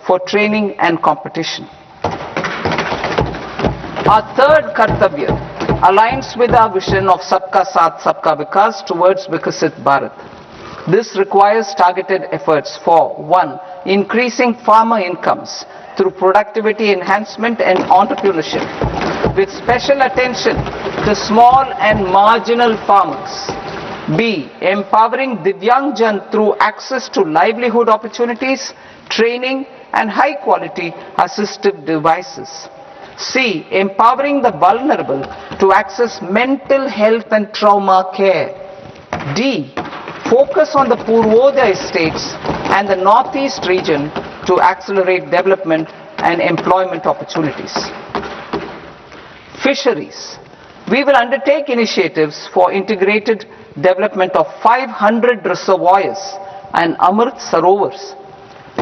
for training and competition. Our third kartavya aligns with our vision of Sabka Saath, Sabka Vikas towards Vikasit Bharat. This requires targeted efforts for 1. Increasing farmer incomes through productivity enhancement and entrepreneurship, with special attention to small and marginal farmers. B. Empowering Divyangjan through access to livelihood opportunities, training and high quality assistive devices. C. Empowering the vulnerable to access mental health and trauma care. D. Focus on the Purvodaya states and the Northeast region to accelerate development and employment opportunities. Fisheries. We will undertake initiatives for integrated development of 500 reservoirs and Amrit Sarovars.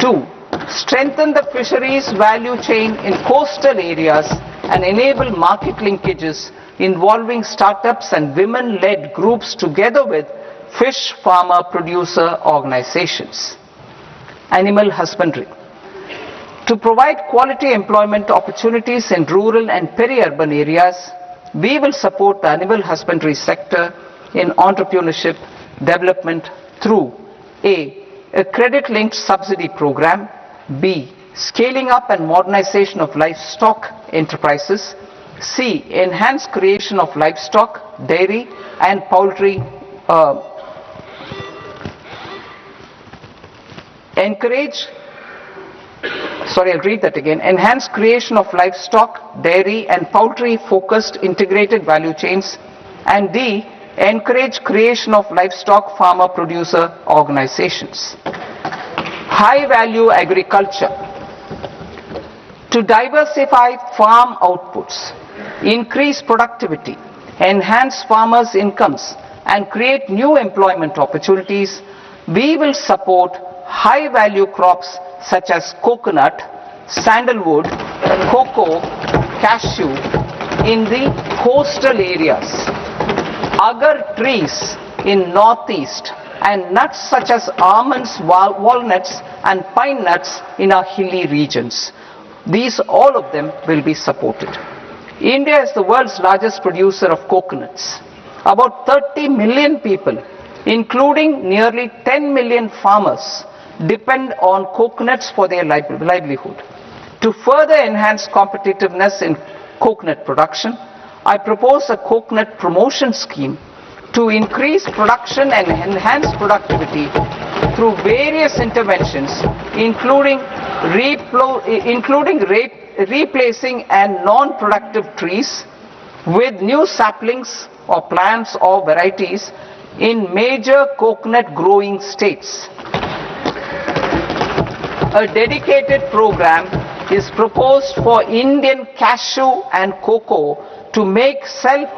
2. Strengthen the fisheries value chain in coastal areas and enable market linkages involving startups and women-led groups together with fish farmer producer organizations. Animal husbandry. To provide quality employment opportunities in rural and peri-urban areas, we will support the animal husbandry sector in entrepreneurship development through a credit-linked subsidy program, B. Scaling up and modernization of livestock enterprises, C. Enhanced creation of livestock, dairy and poultry Enhanced creation of livestock, dairy and poultry focused integrated value chains, and D. Encourage creation of livestock farmer producer organizations. High value agriculture. To diversify farm outputs, increase productivity, enhance farmers' incomes and create new employment opportunities, we will support high value crops such as coconut, sandalwood, cocoa, cashew in the coastal areas, agar trees in northeast, and nuts such as almonds, walnuts and pine nuts in our hilly regions. These, all of them, will be supported. India is the world's largest producer of coconuts. About 30 million people, including nearly 10 million farmers, depend on coconuts for their livelihood. To further enhance competitiveness in coconut production, I propose a coconut promotion scheme to increase production and enhance productivity through various interventions, including replacing and non-productive trees with new saplings or plants or varieties in major coconut growing states. A dedicated program is proposed for Indian cashew and cocoa to make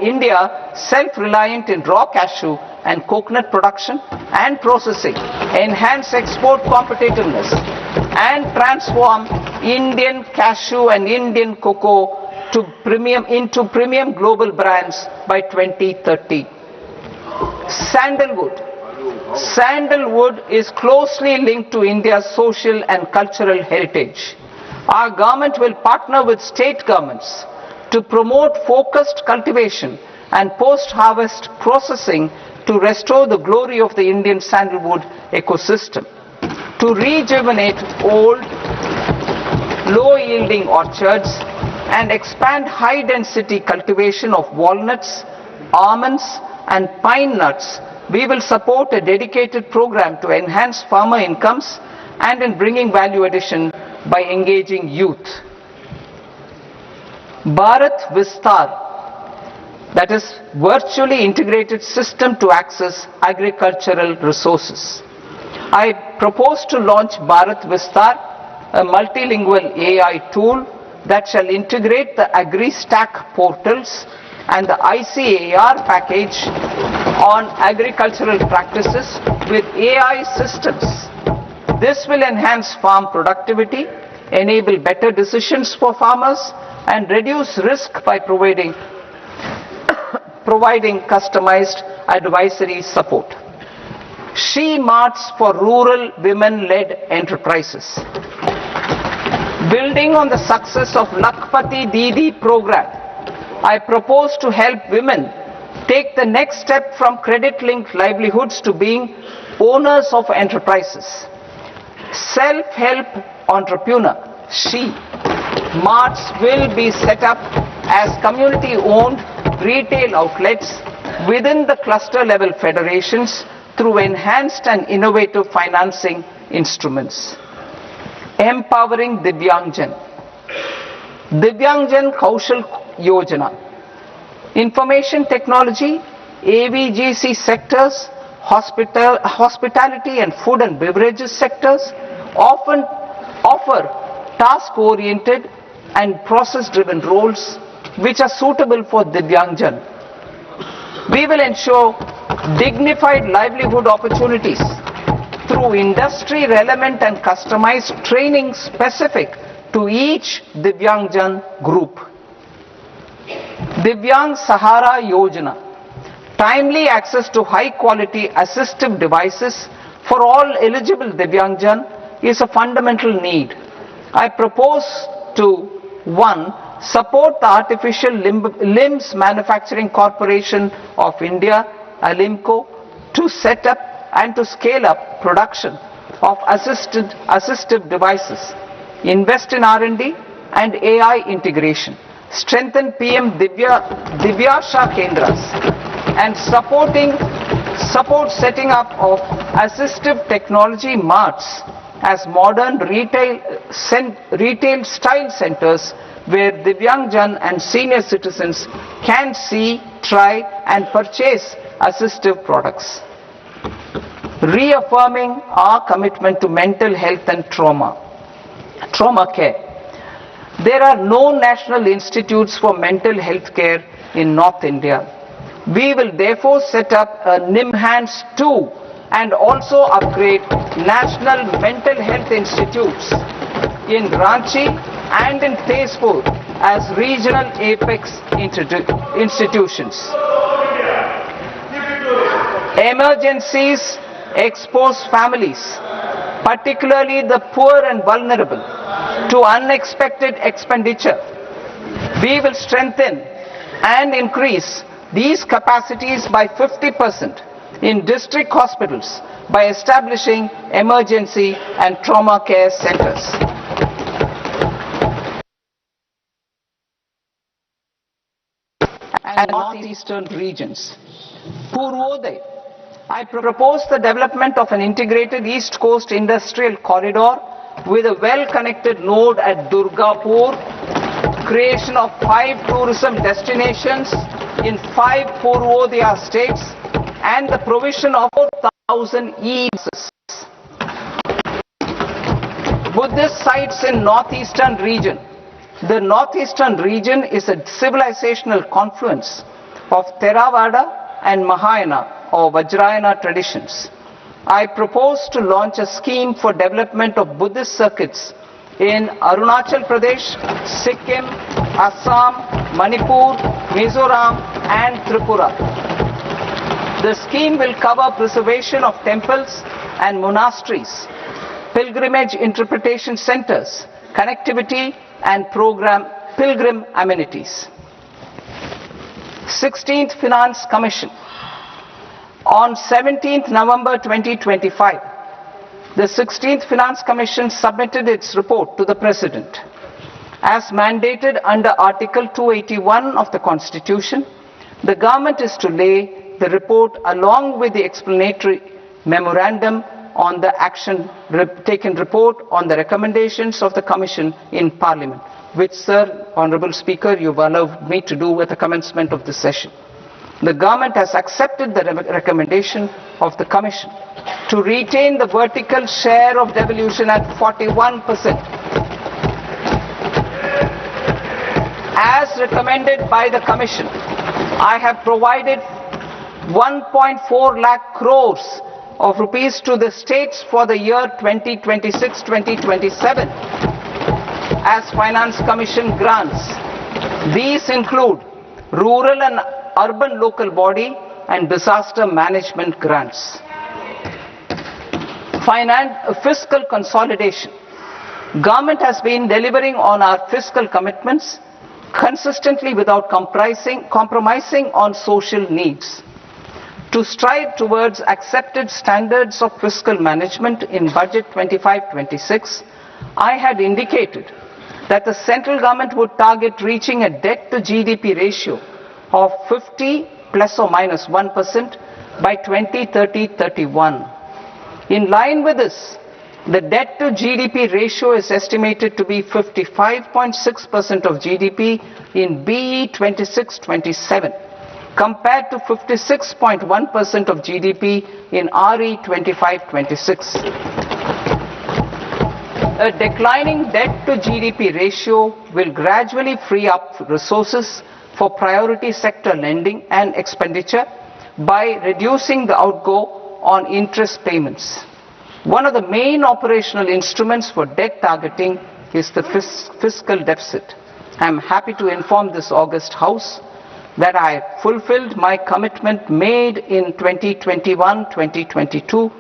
India self-reliant in raw cashew and coconut production and processing, enhance export competitiveness, and transform Indian cashew and Indian cocoa into premium global brands by 2030. Sandalwood. Sandalwood is closely linked to India's social and cultural heritage. Our government will partner with state governments to promote focused cultivation and post-harvest processing to restore the glory of the Indian sandalwood ecosystem, to rejuvenate old, low-yielding orchards and expand high-density cultivation of walnuts, almonds and pine nuts. We will support a dedicated program to enhance farmer incomes and in bringing value addition by engaging youth. Bharat Vistar, that is virtually integrated system to access agricultural resources. I propose to launch Bharat Vistar, a multilingual AI tool that shall integrate the AgriStack portals and the ICAR package on agricultural practices with AI systems. This will enhance farm productivity, enable better decisions for farmers, and reduce risk by providing customized advisory support. She Marts for rural women-led enterprises. Building on the success of Lakpati Didi program, I propose to help women take the next step from credit-linked livelihoods to being owners of enterprises. Self-help entrepreneur, she, marts will be set up as community-owned retail outlets within the cluster-level federations through enhanced and innovative financing instruments. Empowering Divyangjan. Divyangjan Kaushal Yojana. Information technology, AVGC sectors, hospitality and food and beverages sectors often offer task-oriented and process-driven roles which are suitable for Divyangjan. We will ensure dignified livelihood opportunities through industry-relevant and customized training specific to each Divyangjan group. Divyang Sahara Yojana. Timely access to high-quality assistive devices for all eligible Divyangjan is a fundamental need. I propose to 1. Support the Artificial Limbs Manufacturing Corporation of India, Alimco, to set up and to scale up production of assistive devices, invest in R&D and AI integration, strengthen PM Divyasha Kendras, and support setting up of assistive technology marts as modern retail style centers where Divyangjan and senior citizens can see, try and purchase assistive products. Reaffirming our commitment to mental health and trauma care. There are no national institutes for mental health care in North India. We will therefore set up a NIMHANS 2 and also upgrade national mental health institutes in Ranchi and in Tezpur as regional apex institutions. Emergencies expose families, particularly the poor and vulnerable, to unexpected expenditure. We will strengthen and increase these capacities by 50% in district hospitals by establishing emergency and trauma care centers. And northeastern regions. Purvodaya. I propose the development of an integrated East Coast industrial corridor with a well-connected node at Durgapur, creation of 5 tourism destinations in 5 Purvodaya states, and the provision of 4,000 e-buses. Buddhist sites in northeastern region. The northeastern region is a civilizational confluence of Theravada and Mahayana or Vajrayana traditions. I propose to launch a scheme for development of Buddhist circuits in Arunachal Pradesh, Sikkim, Assam, Manipur, Mizoram and Tripura. The scheme will cover preservation of temples and monasteries, pilgrimage interpretation centers, connectivity and pilgrim amenities. 16th Finance Commission. On 17th November 2025, the 16th Finance Commission submitted its report to the President. As mandated under Article 281 of the Constitution, the government is to lay the report along with the explanatory memorandum on the action taken report on the recommendations of the Commission in Parliament, which, Sir, Honourable Speaker, you have allowed me to do at the commencement of this session. The government has accepted the recommendation of the Commission to retain the vertical share of devolution at 41%. As recommended by the Commission, I have provided 1.4 lakh crores of rupees to the states for the year 2026-2027 as Finance Commission grants. These include rural and urban local body and disaster management grants. Fiscal consolidation. Government has been delivering on our fiscal commitments consistently without compromising on social needs. To strive towards accepted standards of fiscal management in Budget 25-26, I had indicated that the central government would target reaching a debt to GDP ratio of 50 plus or minus 1% by 2030-31. In line with this, the debt to GDP ratio is estimated to be 55.6% of GDP in BE 26-27, compared to 56.1% of GDP in RE 25-26. A declining debt to GDP ratio will gradually free up resources for priority sector lending and expenditure by reducing the outgo on interest payments. One of the main operational instruments for debt targeting is the fiscal deficit. I am happy to inform this august House that I fulfilled my commitment made in 2021-2022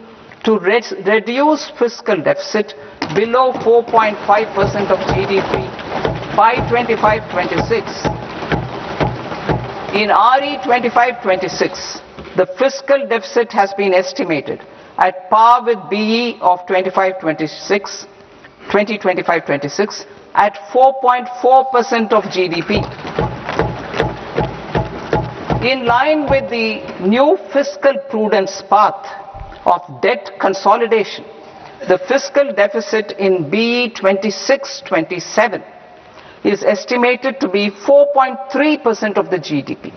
to reduce fiscal deficit below 4.5% of GDP by 25-26. In RE 25-26, the fiscal deficit has been estimated at par with BE of 2025-26 at 4.4% of GDP. In line with the new fiscal prudence path of debt consolidation, the fiscal deficit in BE 26-27 is estimated to be 4.3% of the GDP.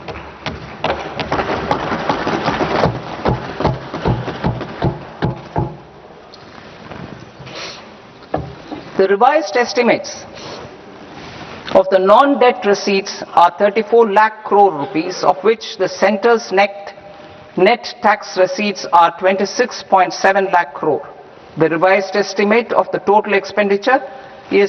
The revised estimates of the non-debt receipts are 34 lakh crore rupees, of which the centre's net tax receipts are 26.7 lakh crore. The revised estimate of the total expenditure